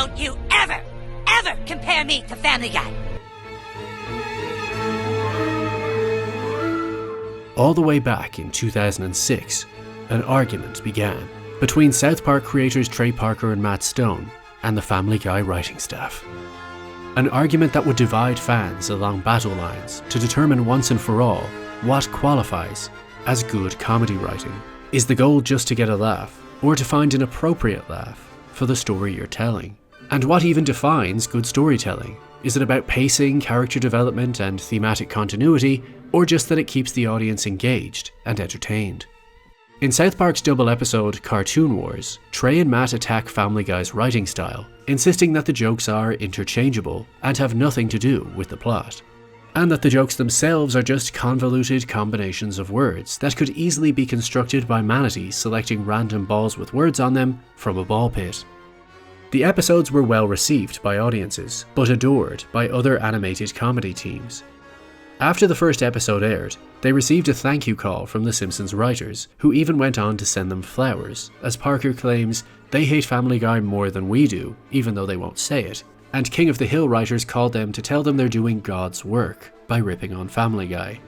Don't you ever compare me to Family Guy. All the way back in 2006, an argument began between South Park creators Trey Parker and Matt Stone and the Family Guy writing staff. An argument that would divide fans along battle lines to determine once and for all what qualifies as good comedy writing. Is the goal just to get a laugh, or to find an appropriate laugh for the story you're telling? And what even defines good storytelling? Is it about pacing, character development, and thematic continuity, or just that it keeps the audience engaged and entertained? In South Park's double episode Cartoon Wars, Trey and Matt attack Family Guy's writing style, insisting that the jokes are interchangeable and have nothing to do with the plot, and that the jokes themselves are just convoluted combinations of words that could easily be constructed by Manatee selecting random balls with words on them from a ball pit. The episodes were well received by audiences, but adored by other animated comedy teams. After the first episode aired, they received a thank you call from The Simpsons writers, who even went on to send them flowers, as Parker claims they hate Family Guy more than we do, even though they won't say it, and King of the Hill writers called them to tell them they're doing God's work by ripping on Family Guy.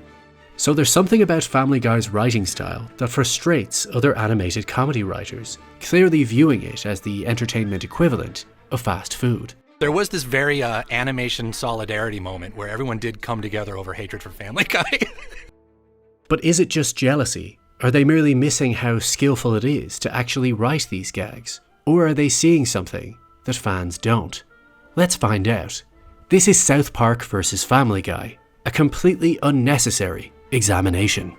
So there's something about Family Guy's writing style that frustrates other animated comedy writers, clearly viewing it as the entertainment equivalent of fast food. There was this very animation solidarity moment where everyone did come together over hatred for Family Guy. But is it just jealousy? Are they merely missing how skillful it is to actually write these gags? Or are they seeing something that fans don't? Let's find out. This is South Park vs. Family Guy, a completely unnecessary examination.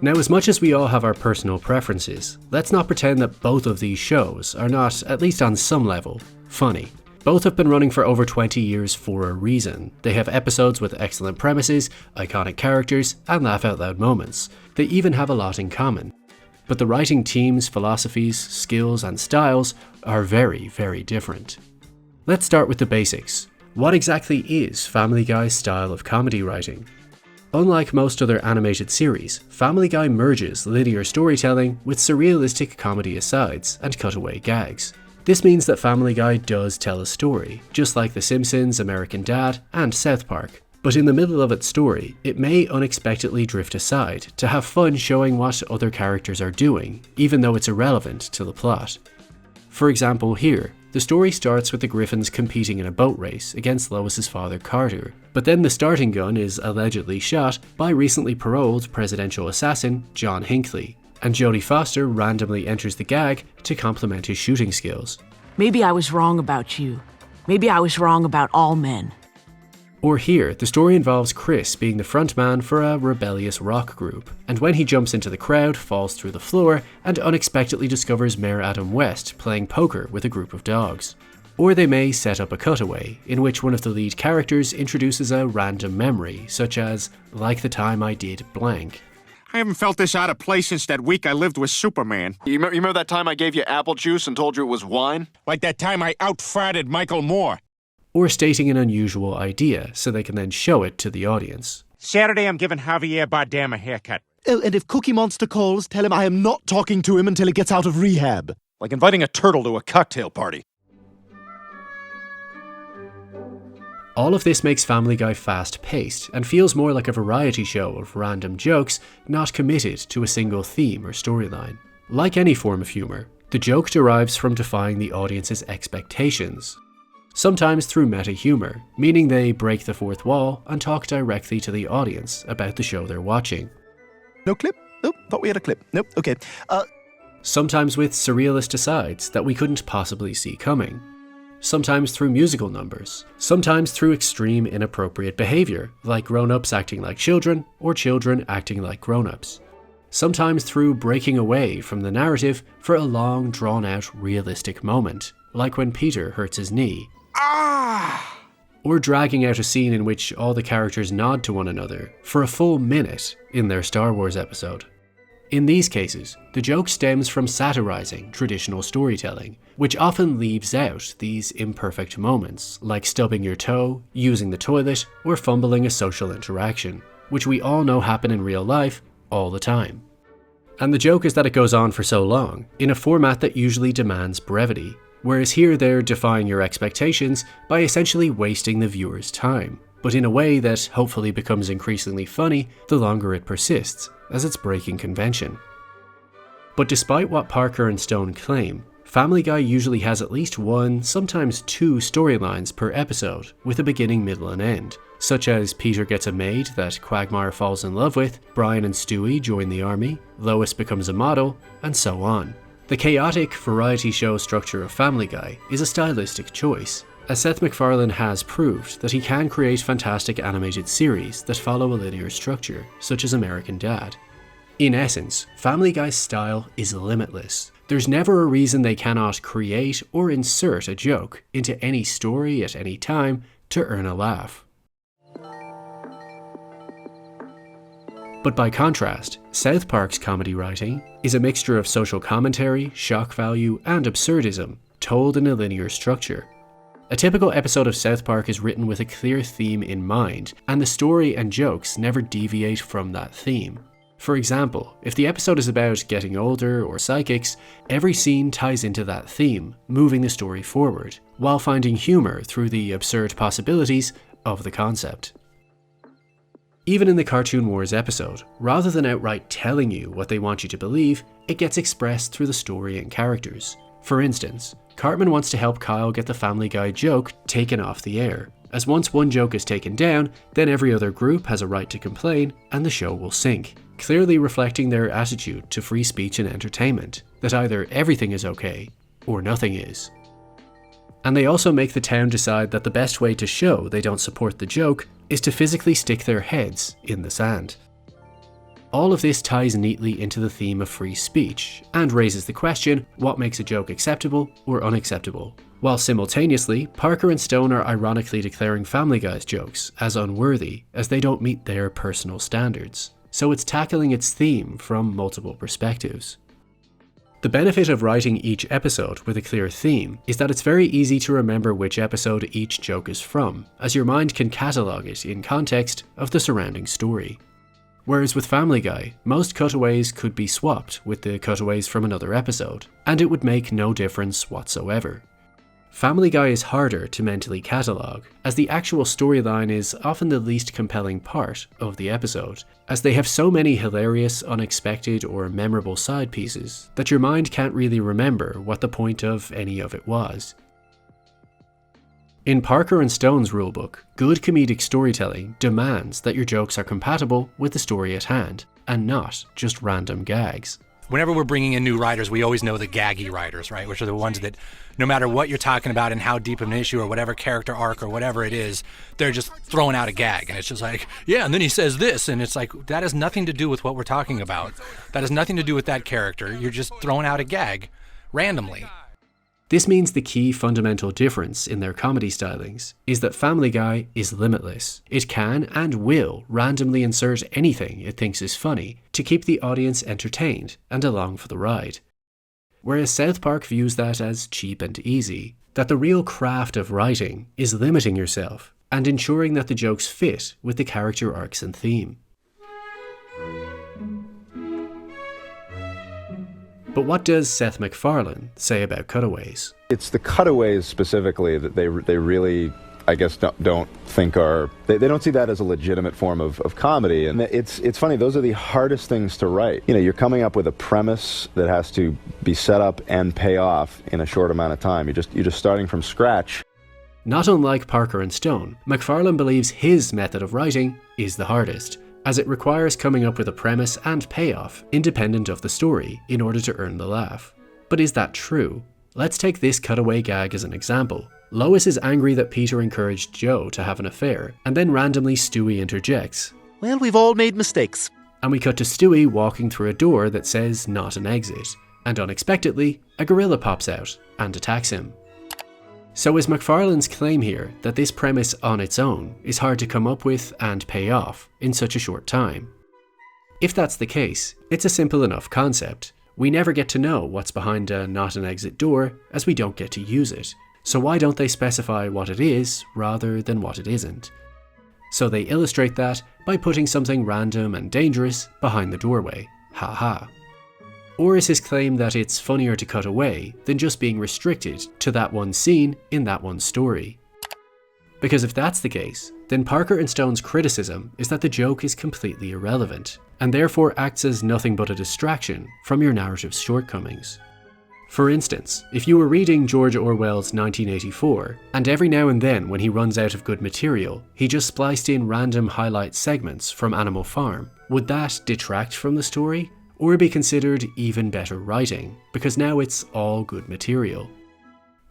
Now, as much as we all have our personal preferences, let's not pretend that both of these shows are not, at least on some level, funny. Both have been running for over 20 years for a reason. They have episodes with excellent premises, iconic characters, and laugh-out-loud moments. They even have a lot in common. But the writing teams, philosophies, skills, and styles are very, very different. Let's start with the basics. What exactly is Family Guy's style of comedy writing? Unlike most other animated series, Family Guy merges linear storytelling with surrealistic comedy asides and cutaway gags. This means that Family Guy does tell a story, just like The Simpsons, American Dad, and South Park. But in the middle of its story, it may unexpectedly drift aside to have fun showing what other characters are doing, even though it's irrelevant to the plot. For example, here, the story starts with the Griffins competing in a boat race against Lois's father Carter, but then the starting gun is allegedly shot by recently paroled presidential assassin John Hinckley, and Jodie Foster randomly enters the gag to compliment his shooting skills. Maybe I was wrong about you. Maybe I was wrong about all men. Or here, the story involves Chris being the frontman for a rebellious rock group, and when he jumps into the crowd, falls through the floor, and unexpectedly discovers Mayor Adam West playing poker with a group of dogs. Or they may set up a cutaway, in which one of the lead characters introduces a random memory, such as, like the time I did blank. I haven't felt this out of place since that week I lived with Superman. You remember that time I gave you apple juice and told you it was wine? Like that time I out-farted Michael Moore. Or stating an unusual idea so they can then show it to the audience. Saturday I'm giving Javier Bardem a haircut. Oh, and if Cookie Monster calls, tell him I am not talking to him until he gets out of rehab. Like inviting a turtle to a cocktail party. All of this makes Family Guy fast-paced and feels more like a variety show of random jokes, not committed to a single theme or storyline. Like any form of humour, the joke derives from defying the audience's expectations. Sometimes through meta-humor, meaning they break the fourth wall and talk directly to the audience about the show they're watching. No clip? Nope, thought we had a clip. Nope, okay. Sometimes with surrealist asides that we couldn't possibly see coming. Sometimes through musical numbers. Sometimes through extreme inappropriate behaviour, like grown-ups acting like children, or children acting like grown-ups. Sometimes through breaking away from the narrative for a long, drawn-out, realistic moment, like when Peter hurts his knee. Or dragging out a scene in which all the characters nod to one another for a full minute in their Star Wars episode. In these cases, the joke stems from satirizing traditional storytelling, which often leaves out these imperfect moments, like stubbing your toe, using the toilet, or fumbling a social interaction, which we all know happen in real life all the time. And the joke is that it goes on for so long, in a format that usually demands brevity, whereas here they're defying your expectations by essentially wasting the viewer's time, but in a way that hopefully becomes increasingly funny the longer it persists, as it's breaking convention. But despite what Parker and Stone claim, Family Guy usually has at least one, sometimes two storylines per episode, with a beginning, middle and end, such as Peter gets a maid that Quagmire falls in love with, Brian and Stewie join the army, Lois becomes a model, and so on. The chaotic variety show structure of Family Guy is a stylistic choice, as Seth MacFarlane has proved that he can create fantastic animated series that follow a linear structure, such as American Dad. In essence, Family Guy's style is limitless. There's never a reason they cannot create or insert a joke into any story at any time to earn a laugh. But by contrast, South Park's comedy writing is a mixture of social commentary, shock value, and absurdism, told in a linear structure. A typical episode of South Park is written with a clear theme in mind, and the story and jokes never deviate from that theme. For example, if the episode is about getting older or psychics, every scene ties into that theme, moving the story forward, while finding humour through the absurd possibilities of the concept. Even in the Cartoon Wars episode, rather than outright telling you what they want you to believe, it gets expressed through the story and characters. For instance, Carmen wants to help Kyle get the Family Guy joke taken off the air, as once one joke is taken down, then every other group has a right to complain and the show will sink, clearly reflecting their attitude to free speech and entertainment, that either everything is okay or nothing is. And they also make the town decide that the best way to show they don't support the joke is to physically stick their heads in the sand. All of this ties neatly into the theme of free speech, and raises the question, what makes a joke acceptable or unacceptable? While simultaneously, Parker and Stone are ironically declaring Family Guy's jokes as unworthy, as they don't meet their personal standards. So it's tackling its theme from multiple perspectives. The benefit of writing each episode with a clear theme is that it's very easy to remember which episode each joke is from, as your mind can catalogue it in context of the surrounding story. Whereas with Family Guy, most cutaways could be swapped with the cutaways from another episode, and it would make no difference whatsoever. Family Guy is harder to mentally catalogue, as the actual storyline is often the least compelling part of the episode, as they have so many hilarious, unexpected, or memorable side pieces that your mind can't really remember what the point of any of it was. In Parker and Stone's rulebook, good comedic storytelling demands that your jokes are compatible with the story at hand, and not just random gags. Whenever we're bringing in new writers, we always know the gaggy writers, right? Which are the ones that no matter what you're talking about and how deep of an issue or whatever character arc or whatever it is, they're just throwing out a gag. And it's just like, yeah, and then he says this. And it's like, that has nothing to do with what we're talking about. That has nothing to do with that character. You're just throwing out a gag randomly. This means the key fundamental difference in their comedy stylings is that Family Guy is limitless. It can and will randomly insert anything it thinks is funny to keep the audience entertained and along for the ride. Whereas South Park views that as cheap and easy, that the real craft of writing is limiting yourself and ensuring that the jokes fit with the character arcs and theme. But what does Seth MacFarlane say about cutaways? It's the cutaways specifically that they really, I guess, don't think are... They don't see that as a legitimate form of comedy. And it's funny, those are the hardest things to write. You know, you're coming up with a premise that has to be set up and pay off in a short amount of time. You're just starting from scratch. Not unlike Parker and Stone, MacFarlane believes his method of writing is the hardest, as it requires coming up with a premise and payoff independent of the story in order to earn the laugh. But is that true? Let's take this cutaway gag as an example. Lois is angry that Peter encouraged Joe to have an affair, and then randomly Stewie interjects. Well, we've all made mistakes. And we cut to Stewie walking through a door that says not an exit, and unexpectedly, a gorilla pops out and attacks him. So is MacFarlane's claim here that this premise on its own is hard to come up with and pay off in such a short time? If that's the case, it's a simple enough concept. We never get to know what's behind a not an exit door, as we don't get to use it. So why don't they specify what it is rather than what it isn't? So they illustrate that by putting something random and dangerous behind the doorway. Ha ha. Or is his claim that it's funnier to cut away than just being restricted to that one scene in that one story? Because if that's the case, then Parker and Stone's criticism is that the joke is completely irrelevant, and therefore acts as nothing but a distraction from your narrative's shortcomings. For instance, if you were reading George Orwell's 1984, and every now and then when he runs out of good material, he just spliced in random highlight segments from Animal Farm, would that detract from the story? Or be considered even better writing, because now it's all good material?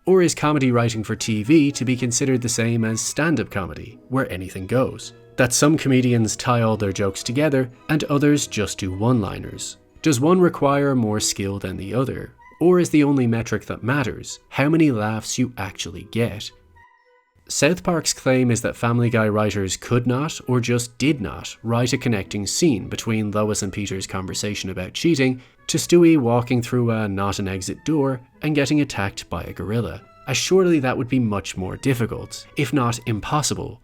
Or is comedy writing for TV to be considered the same as stand-up comedy, where anything goes? That some comedians tie all their jokes together, and others just do one-liners? Does one require more skill than the other? Or is the only metric that matters how many laughs you actually get? South Park's claim is that Family Guy writers could not, or just did not, write a connecting scene between Lois and Peter's conversation about cheating to Stewie walking through a not-an-exit door and getting attacked by a gorilla, as surely that would be much more difficult, if not impossible.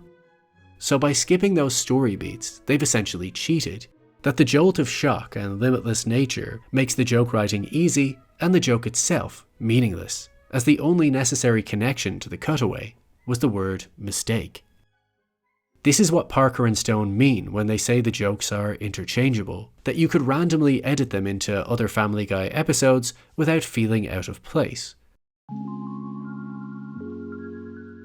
So by skipping those story beats, they've essentially cheated. That the jolt of shock and limitless nature makes the joke writing easy and the joke itself meaningless, as the only necessary connection to the cutaway was the word mistake. This is what Parker and Stone mean when they say the jokes are interchangeable, that you could randomly edit them into other Family Guy episodes without feeling out of place.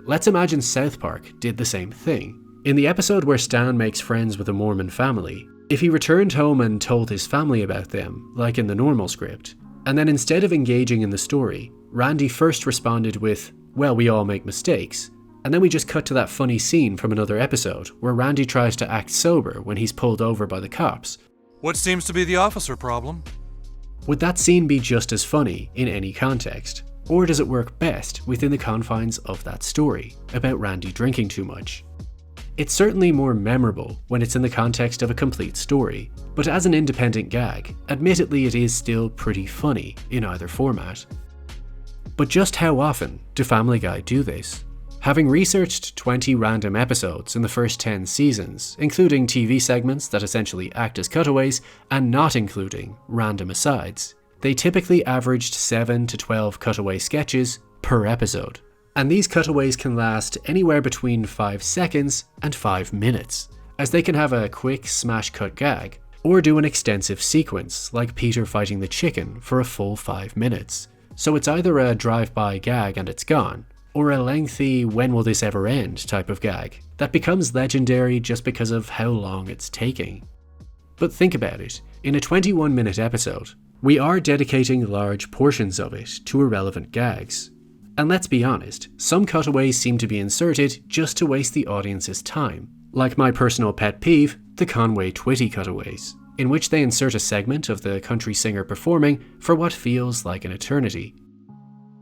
Let's imagine South Park did the same thing. In the episode where Stan makes friends with a Mormon family, if he returned home and told his family about them, like in the normal script, and then instead of engaging in the story, Randy first responded with, "Well, we all make mistakes," and then we just cut to that funny scene from another episode where Randy tries to act sober when he's pulled over by the cops. What seems to be the officer problem? Would that scene be just as funny in any context? Or does it work best within the confines of that story about Randy drinking too much? It's certainly more memorable when it's in the context of a complete story, but as an independent gag, admittedly it is still pretty funny in either format. But just how often do Family Guy do this? Having researched 20 random episodes in the first 10 seasons, including TV segments that essentially act as cutaways, and not including random asides, they typically averaged 7 to 12 cutaway sketches per episode. And these cutaways can last anywhere between 5 seconds and 5 minutes, as they can have a quick smash cut gag, or do an extensive sequence like Peter fighting the chicken for a full 5 minutes. So it's either a drive-by gag and it's gone, or a lengthy when will this ever end type of gag that becomes legendary just because of how long it's taking. But think about it, in a 21-minute episode, we are dedicating large portions of it to irrelevant gags. And let's be honest, some cutaways seem to be inserted just to waste the audience's time, like my personal pet peeve, the Conway Twitty cutaways, in which they insert a segment of the country singer performing for what feels like an eternity.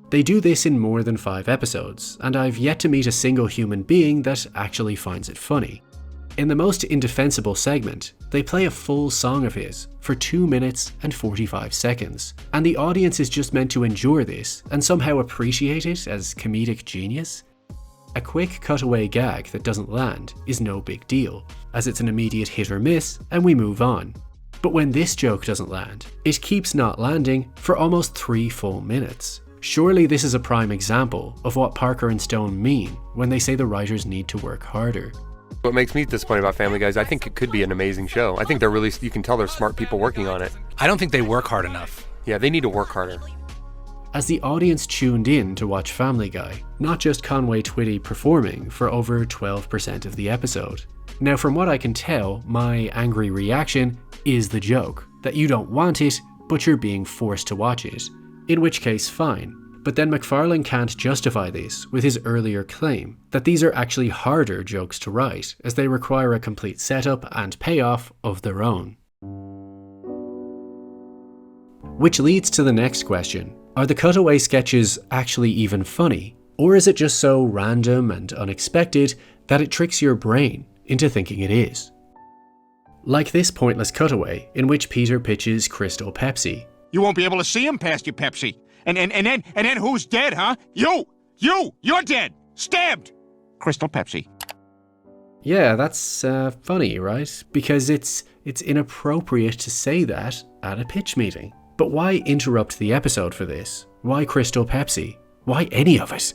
They do this in more than 5 episodes, and I've yet to meet a single human being that actually finds it funny. In the most indefensible segment, they play a full song of his for 2 minutes and 45 seconds, and the audience is just meant to endure this and somehow appreciate it as comedic genius? A quick cutaway gag that doesn't land is no big deal, as it's an immediate hit or miss and we move on. But when this joke doesn't land, it keeps not landing for almost 3 full minutes. Surely this is a prime example of what Parker and Stone mean when they say the writers need to work harder. What makes me disappointed about Family Guy is I think it could be an amazing show. I think you can tell they're smart people working on it. I don't think they work hard enough. Yeah, they need to work harder. As the audience tuned in to watch Family Guy, not just Conway Twitty performing for over 12% of the episode. Now from what I can tell, my angry reaction is the joke, that you don't want it, but you're being forced to watch it. In which case, fine. But then MacFarlane can't justify this with his earlier claim that these are actually harder jokes to write, as they require a complete setup and payoff of their own. Which leads to the next question. Are the cutaway sketches actually even funny? Or is it just so random and unexpected that it tricks your brain into thinking it is? Like this pointless cutaway in which Peter pitches Crystal Pepsi. You won't be able to see him past your Pepsi. And then who's dead, huh? You're dead. Stabbed. Crystal Pepsi. Yeah, that's funny, right? Because it's inappropriate to say that at a pitch meeting. But why interrupt the episode for this? Why Crystal Pepsi? Why any of it?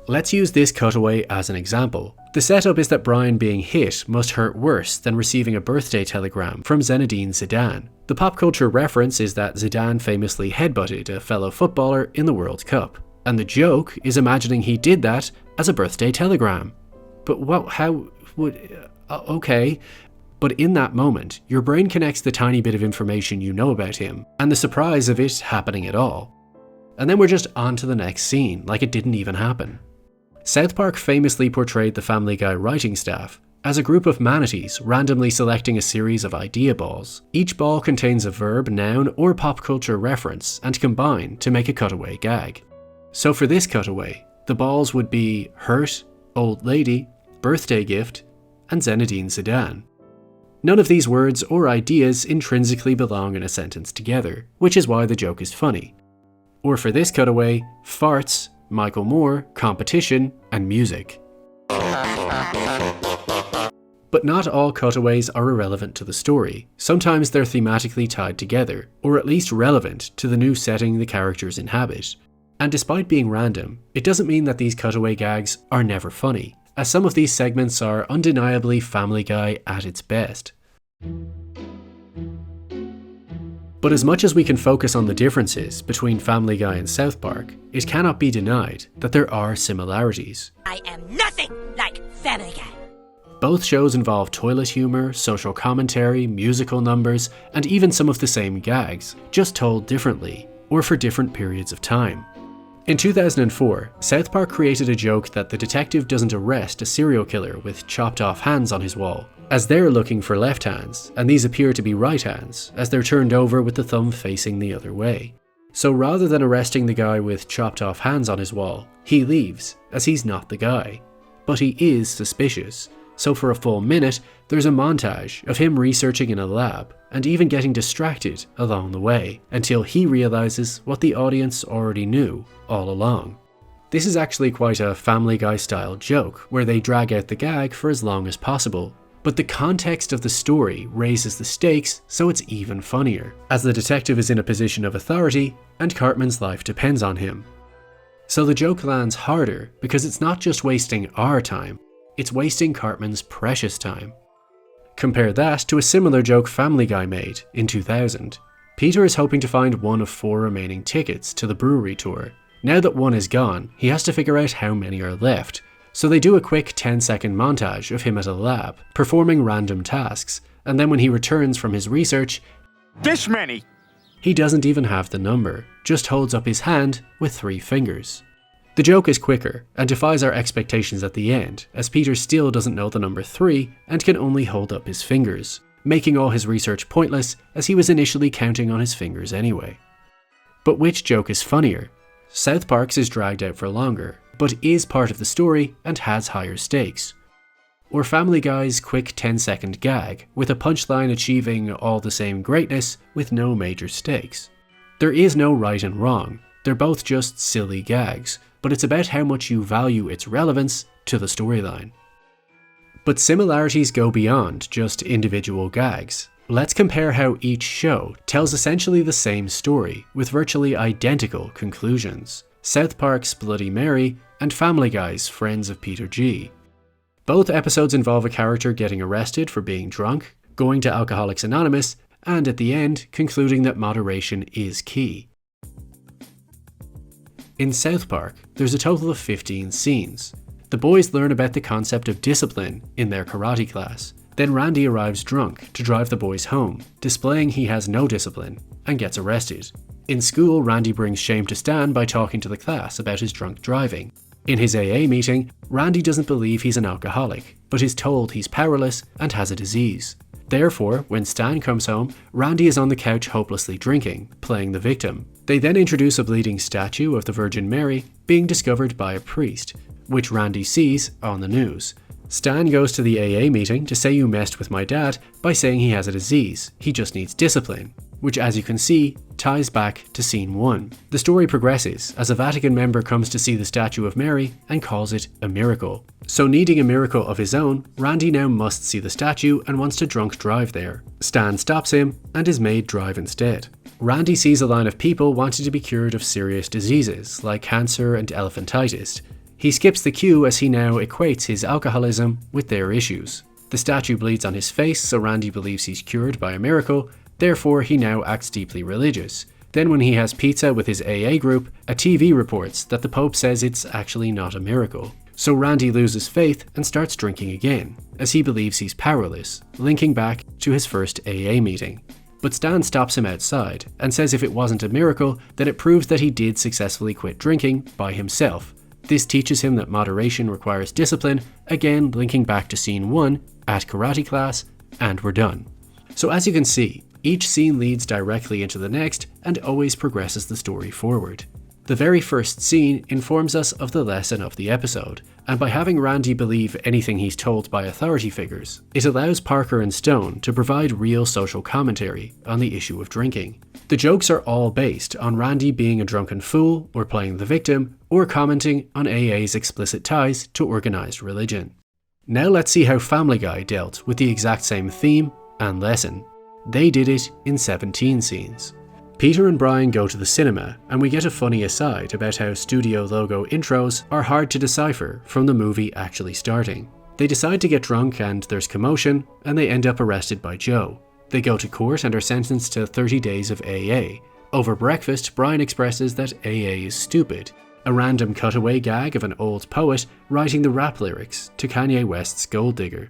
Let's use this cutaway as an example. The setup is that Brian being hit must hurt worse than receiving a birthday telegram from Zinedine Zidane. The pop culture reference is that Zidane famously headbutted a fellow footballer in the World Cup, and the joke is imagining he did that as a birthday telegram. But okay. But in that moment, your brain connects the tiny bit of information you know about him, and the surprise of it happening at all. And then we're just on to the next scene, like it didn't even happen. South Park famously portrayed the Family Guy writing staff as a group of manatees randomly selecting a series of idea balls. Each ball contains a verb, noun, or pop culture reference and combine to make a cutaway gag. So for this cutaway, the balls would be hurt, old lady, birthday gift, and Zinedine Zidane. None of these words or ideas intrinsically belong in a sentence together, which is why the joke is funny. Or for this cutaway, farts, Michael Moore, competition, and music. But not all cutaways are irrelevant to the story. Sometimes they're thematically tied together, or at least relevant to the new setting the characters inhabit. And despite being random, it doesn't mean that these cutaway gags are never funny, as some of these segments are undeniably Family Guy at its best. But as much as we can focus on the differences between Family Guy and South Park, it cannot be denied that there are similarities. I am nothing like Family Guy. Both shows involve toilet humor, social commentary, musical numbers, and even some of the same gags, just told differently, or for different periods of time. In 2004, South Park created a joke that the detective doesn't arrest a serial killer with chopped off hands on his wall, as they're looking for left hands, and these appear to be right hands, as they're turned over with the thumb facing the other way. So rather than arresting the guy with chopped off hands on his wall, he leaves, as he's not the guy. But he is suspicious, so for a full minute, there's a montage of him researching in a lab, and even getting distracted along the way, until he realizes what the audience already knew all along. This is actually quite a Family Guy style joke, where they drag out the gag for as long as possible. But the context of the story raises the stakes so it's even funnier, as the detective is in a position of authority and Cartman's life depends on him. So the joke lands harder because it's not just wasting our time, it's wasting Cartman's precious time. Compare that to a similar joke Family Guy made in 2000. Peter is hoping to find one of 4 remaining tickets to the brewery tour. Now that one is gone, he has to figure out how many are left. So they do a quick 10-second montage of him at a lab, performing random tasks, and then when he returns from his research, This many! He doesn't even have the number, just holds up his hand with 3 fingers. The joke is quicker, and defies our expectations at the end, as Peter still doesn't know the number 3, and can only hold up his fingers, making all his research pointless, as he was initially counting on his fingers anyway. But which joke is funnier? South Park's is dragged out for longer, but is part of the story and has higher stakes. Or Family Guy's quick 10-second gag, with a punchline achieving all the same greatness with no major stakes. There is no right and wrong, they're both just silly gags, but it's about how much you value its relevance to the storyline. But similarities go beyond just individual gags. Let's compare how each show tells essentially the same story, with virtually identical conclusions. South Park's Bloody Mary and Family Guy's Friends of Peter G. Both episodes involve a character getting arrested for being drunk, going to Alcoholics Anonymous, and at the end, concluding that moderation is key. In South Park, there's a total of 15 scenes. The boys learn about the concept of discipline in their karate class. Then Randy arrives drunk to drive the boys home, displaying he has no discipline, and gets arrested. In school, Randy brings shame to Stan by talking to the class about his drunk driving. In his AA meeting, Randy doesn't believe he's an alcoholic, but is told he's powerless and has a disease. Therefore, when Stan comes home, Randy is on the couch hopelessly drinking, playing the victim. They then introduce a bleeding statue of the Virgin Mary being discovered by a priest, which Randy sees on the news. Stan goes to the AA meeting to say you messed with my dad by saying he has a disease, he just needs discipline. which as you can see, ties back to scene 1. The story progresses as a Vatican member comes to see the statue of Mary and calls it a miracle. So needing a miracle of his own, Randy now must see the statue and wants to drunk drive there. Stan stops him and is made drive instead. Randy sees a line of people wanting to be cured of serious diseases like cancer and elephantitis. He skips the queue as he now equates his alcoholism with their issues. The statue bleeds on his face, so Randy believes he's cured by a miracle, therefore he now acts deeply religious. Then when he has pizza with his AA group, a TV reports that the Pope says it's actually not a miracle. So Randy loses faith and starts drinking again, as he believes he's powerless, linking back to his first AA meeting. But Stan stops him outside and says if it wasn't a miracle, then it proves that he did successfully quit drinking by himself. This teaches him that moderation requires discipline, again linking back to scene 1 at karate class, and we're done. So as you can see, each scene leads directly into the next and always progresses the story forward. The very first scene informs us of the lesson of the episode, and by having Randy believe anything he's told by authority figures, it allows Parker and Stone to provide real social commentary on the issue of drinking. The jokes are all based on Randy being a drunken fool, or playing the victim, or commenting on AA's explicit ties to organised religion. Now let's see how Family Guy dealt with the exact same theme and lesson. They did it in 17 scenes. Peter and Brian go to the cinema, and we get a funny aside about how studio logo intros are hard to decipher from the movie actually starting. They decide to get drunk and there's commotion, and they end up arrested by Joe. They go to court and are sentenced to 30 days of AA. Over breakfast, Brian expresses that AA is stupid, a random cutaway gag of an old poet writing the rap lyrics to Kanye West's Gold Digger.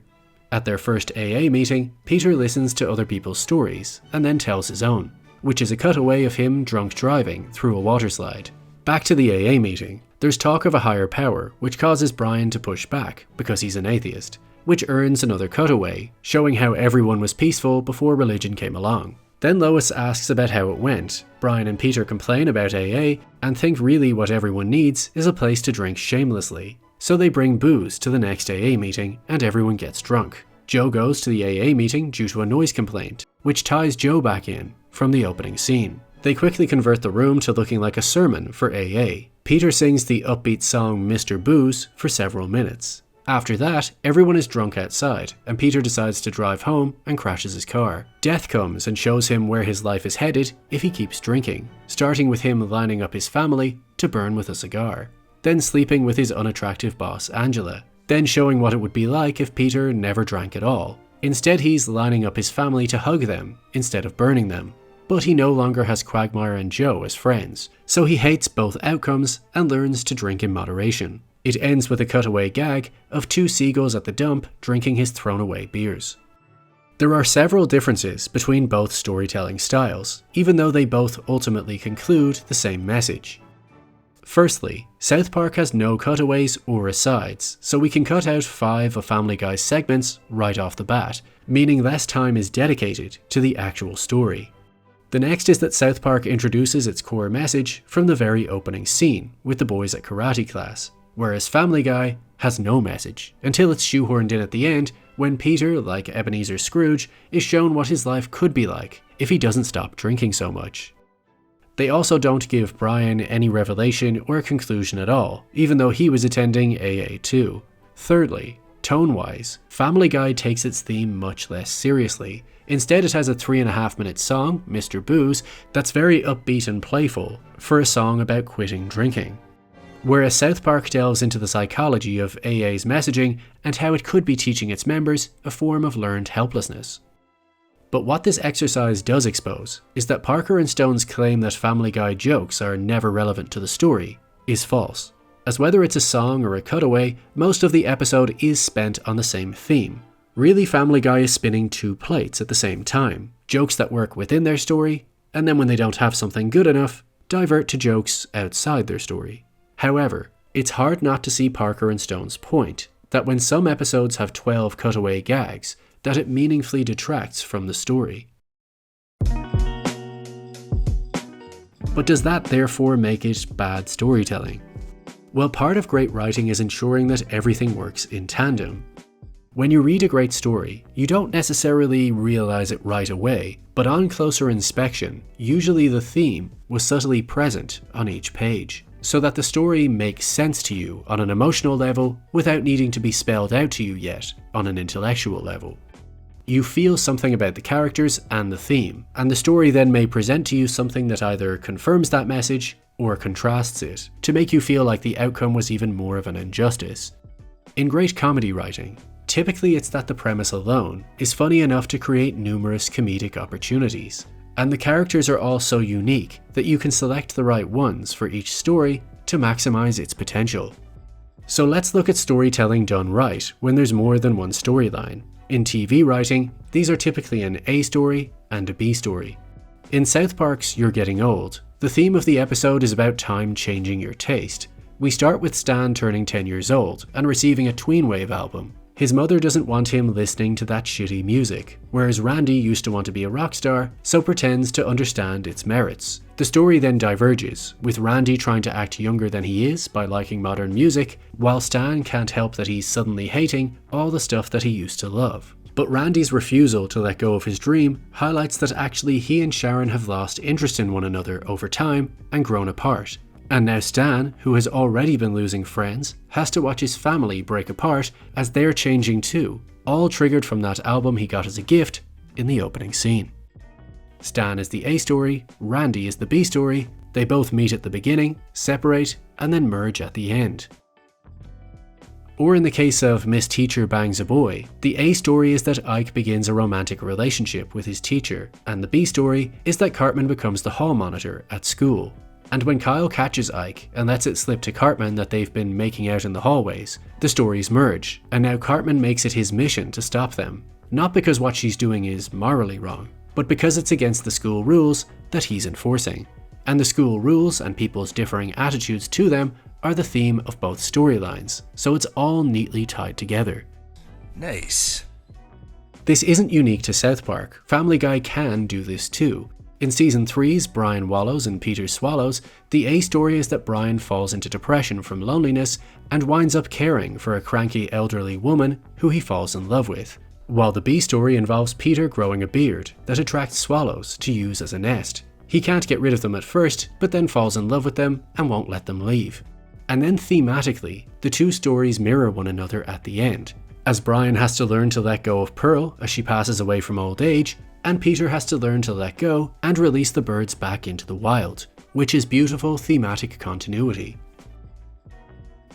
At their first AA meeting, Peter listens to other people's stories and then tells his own, which is a cutaway of him drunk driving through a waterslide. Back to the AA meeting, there's talk of a higher power, which causes Brian to push back because he's an atheist, which earns another cutaway, showing how everyone was peaceful before religion came along. Then Lois asks about how it went. Brian and Peter complain about AA and think really what everyone needs is a place to drink shamelessly. So they bring booze to the next AA meeting and everyone gets drunk. Joe goes to the AA meeting due to a noise complaint, which ties Joe back in from the opening scene. They quickly convert the room to looking like a sermon for AA. Peter sings the upbeat song Mr. Booze for several minutes. After that, everyone is drunk outside, and Peter decides to drive home and crashes his car. Death comes and shows him where his life is headed if he keeps drinking, starting with him lining up his family to burn with a cigar, then sleeping with his unattractive boss Angela, then showing what it would be like if Peter never drank at all. Instead, he's lining up his family to hug them instead of burning them. But he no longer has Quagmire and Joe as friends, so he hates both outcomes and learns to drink in moderation. It ends with a cutaway gag of two seagulls at the dump drinking his thrown away beers. There are several differences between both storytelling styles, even though they both ultimately conclude the same message. Firstly, South Park has no cutaways or asides, so we can cut out 5 of Family Guy's segments right off the bat, meaning less time is dedicated to the actual story. The next is that South Park introduces its core message from the very opening scene with the boys at karate class, whereas Family Guy has no message until it's shoehorned in at the end when Peter, like Ebenezer Scrooge, is shown what his life could be like if he doesn't stop drinking so much. They also don't give Brian any revelation or conclusion at all, even though he was attending AA too. Thirdly, tone-wise, Family Guy takes its theme much less seriously. Instead, it has a 3.5-minute song, Mr. Booze, that's very upbeat and playful for a song about quitting drinking. Whereas South Park delves into the psychology of AA's messaging and how it could be teaching its members a form of learned helplessness. But what this exercise does expose is that Parker and Stone's claim that Family Guy jokes are never relevant to the story is false, as whether it's a song or a cutaway, most of the episode is spent on the same theme. Really, Family Guy is spinning 2 plates at the same time, jokes that work within their story, and then when they don't have something good enough, divert to jokes outside their story. However, it's hard not to see Parker and Stone's point, that when some episodes have 12 cutaway gags, that it meaningfully detracts from the story. But does that therefore make it bad storytelling? Well, part of great writing is ensuring that everything works in tandem. When you read a great story, you don't necessarily realize it right away, but on closer inspection, usually the theme was subtly present on each page, so that the story makes sense to you on an emotional level without needing to be spelled out to you yet on an intellectual level. You feel something about the characters and the theme, and the story then may present to you something that either confirms that message or contrasts it, to make you feel like the outcome was even more of an injustice. In great comedy writing, typically it's that the premise alone is funny enough to create numerous comedic opportunities, and the characters are all so unique that you can select the right ones for each story to maximize its potential. So let's look at storytelling done right when there's more than one storyline. In TV writing, these are typically an A story and a B story. In South Park's You're Getting Old, the theme of the episode is about time changing your taste. We start with Stan turning 10 years old and receiving a tweenwave album. His mother doesn't want him listening to that shitty music, whereas Randy used to want to be a rock star, so pretends to understand its merits. The story then diverges, with Randy trying to act younger than he is by liking modern music, while Stan can't help that he's suddenly hating all the stuff that he used to love. But Randy's refusal to let go of his dream highlights that actually he and Sharon have lost interest in one another over time and grown apart. And now Stan, who has already been losing friends, has to watch his family break apart as they're changing too, all triggered from that album he got as a gift in the opening scene. Stan is the A story, Randy is the B story, they both meet at the beginning, separate, and then merge at the end. Or in the case of Miss Teacher Bangs a Boy, the A story is that Ike begins a romantic relationship with his teacher, and the B story is that Cartman becomes the hall monitor at school. And when Kyle catches Ike and lets it slip to Cartman that they've been making out in the hallways, the stories merge, and now Cartman makes it his mission to stop them. Not because what she's doing is morally wrong, but because it's against the school rules that he's enforcing. And the school rules and people's differing attitudes to them are the theme of both storylines, so it's all neatly tied together. Nice. This isn't unique to South Park. Family Guy can do this too. In Season 3's Brian Wallows and Peter Swallows, the A story is that Brian falls into depression from loneliness and winds up caring for a cranky elderly woman who he falls in love with, while the B story involves Peter growing a beard that attracts swallows to use as a nest. He can't get rid of them at first, but then falls in love with them and won't let them leave. And then thematically, the two stories mirror one another at the end, as Brian has to learn to let go of Pearl as she passes away from old age, and Peter has to learn to let go and release the birds back into the wild, which is beautiful thematic continuity.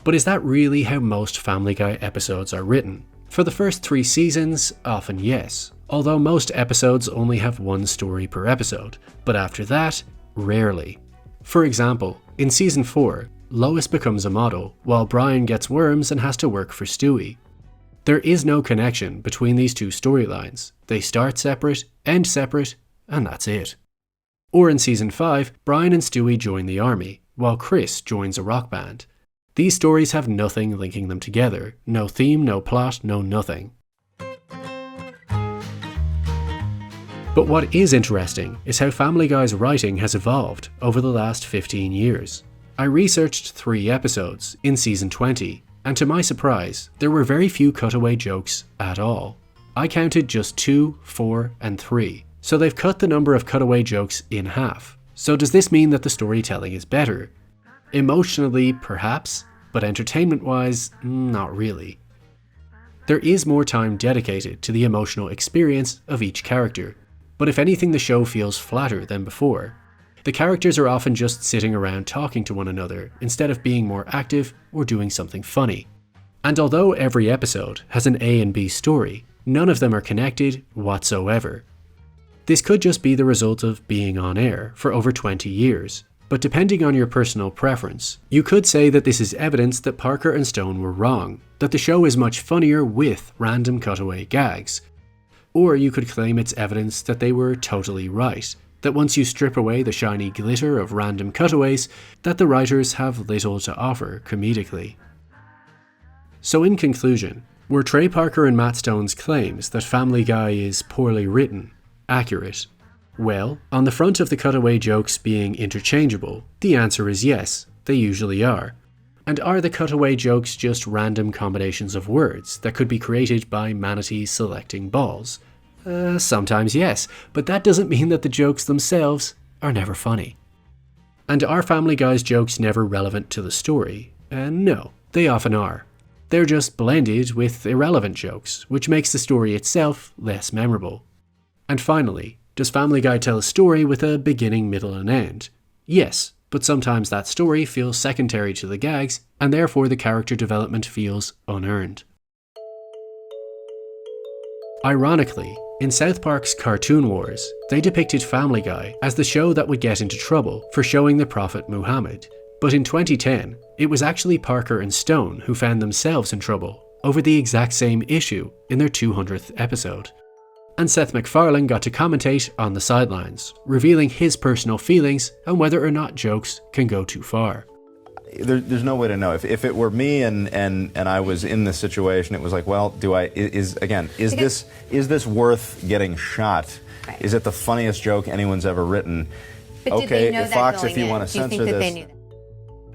But is that really how most Family Guy episodes are written? For the first 3 seasons, often yes, although most episodes only have one story per episode, but after that, rarely. For example, in Season 4, Lois becomes a model, while Brian gets worms and has to work for Stewie. There is no connection between these two storylines. They start separate, end separate, and that's it. Or in Season 5, Brian and Stewie join the army, while Chris joins a rock band. These stories have nothing linking them together. No theme, no plot, no nothing. But what is interesting is how Family Guy's writing has evolved over the last 15 years. I researched 3 episodes in Season 20, and to my surprise, there were very few cutaway jokes at all. I counted just 2, 4, and 3, so they've cut the number of cutaway jokes in half. So does this mean that the storytelling is better? Emotionally, perhaps, but entertainment-wise, not really. There is more time dedicated to the emotional experience of each character, but if anything the show feels flatter than before. The characters are often just sitting around talking to one another instead of being more active or doing something funny. And although every episode has an A and B story, none of them are connected whatsoever. This could just be the result of being on air for over 20 years, but depending on your personal preference, you could say that this is evidence that Parker and Stone were wrong, that the show is much funnier with random cutaway gags. Or you could claim it's evidence that they were totally right, that once you strip away the shiny glitter of random cutaways, that the writers have little to offer comedically. So in conclusion, were Trey Parker and Matt Stone's claims that Family Guy is poorly written accurate? Well, on the front of the cutaway jokes being interchangeable, the answer is yes, they usually are. And are the cutaway jokes just random combinations of words that could be created by manatees selecting balls? Sometimes yes, but that doesn't mean that the jokes themselves are never funny. And are Family Guy's jokes never relevant to the story? No, they often are. They're just blended with irrelevant jokes, which makes the story itself less memorable. And finally, does Family Guy tell a story with a beginning, middle and end? Yes, but sometimes that story feels secondary to the gags, and therefore the character development feels unearned. Ironically, in South Park's Cartoon Wars, they depicted Family Guy as the show that would get into trouble for showing the Prophet Muhammad. But in 2010, it was actually Parker and Stone who found themselves in trouble over the exact same issue in their 200th episode. And Seth MacFarlane got to commentate on the sidelines, revealing his personal feelings on whether or not jokes can go too far. There's no way to know. If it were me and I was in this situation, it was like, well, is this worth getting shot? Right. Is it the funniest joke anyone's ever written? But okay, did they know Fox, that if you want to censor this.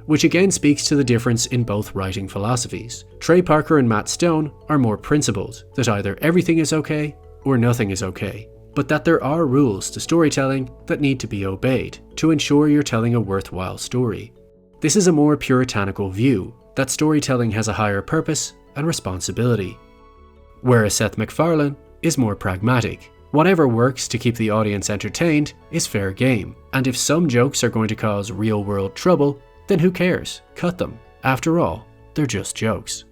Which again speaks to the difference in both writing philosophies. Trey Parker and Matt Stone are more principled, that either everything is okay or nothing is okay, but that there are rules to storytelling that need to be obeyed to ensure you're telling a worthwhile story. This is a more puritanical view, that storytelling has a higher purpose and responsibility. Whereas Seth MacFarlane is more pragmatic. Whatever works to keep the audience entertained is fair game, and if some jokes are going to cause real-world trouble, then who cares? Cut them. After all, they're just jokes.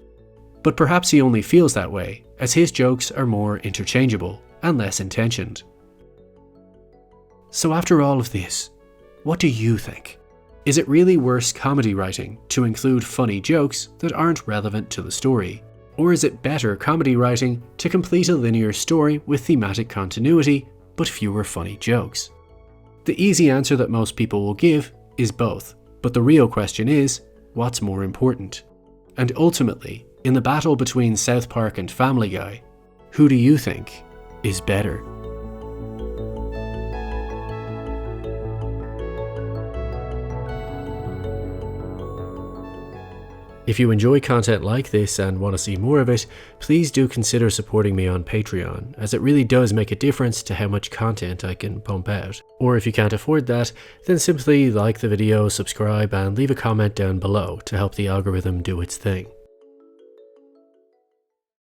But perhaps he only feels that way, as his jokes are more interchangeable and less intentioned. So after all of this, what do you think? Is it really worse comedy writing to include funny jokes that aren't relevant to the story? Or is it better comedy writing to complete a linear story with thematic continuity, but fewer funny jokes? The easy answer that most people will give is both, but the real question is, what's more important? And ultimately, in the battle between South Park and Family Guy, who do you think is better? If you enjoy content like this and want to see more of it, please do consider supporting me on Patreon, as it really does make a difference to how much content I can pump out. Or if you can't afford that, then simply like the video, subscribe and leave a comment down below to help the algorithm do its thing.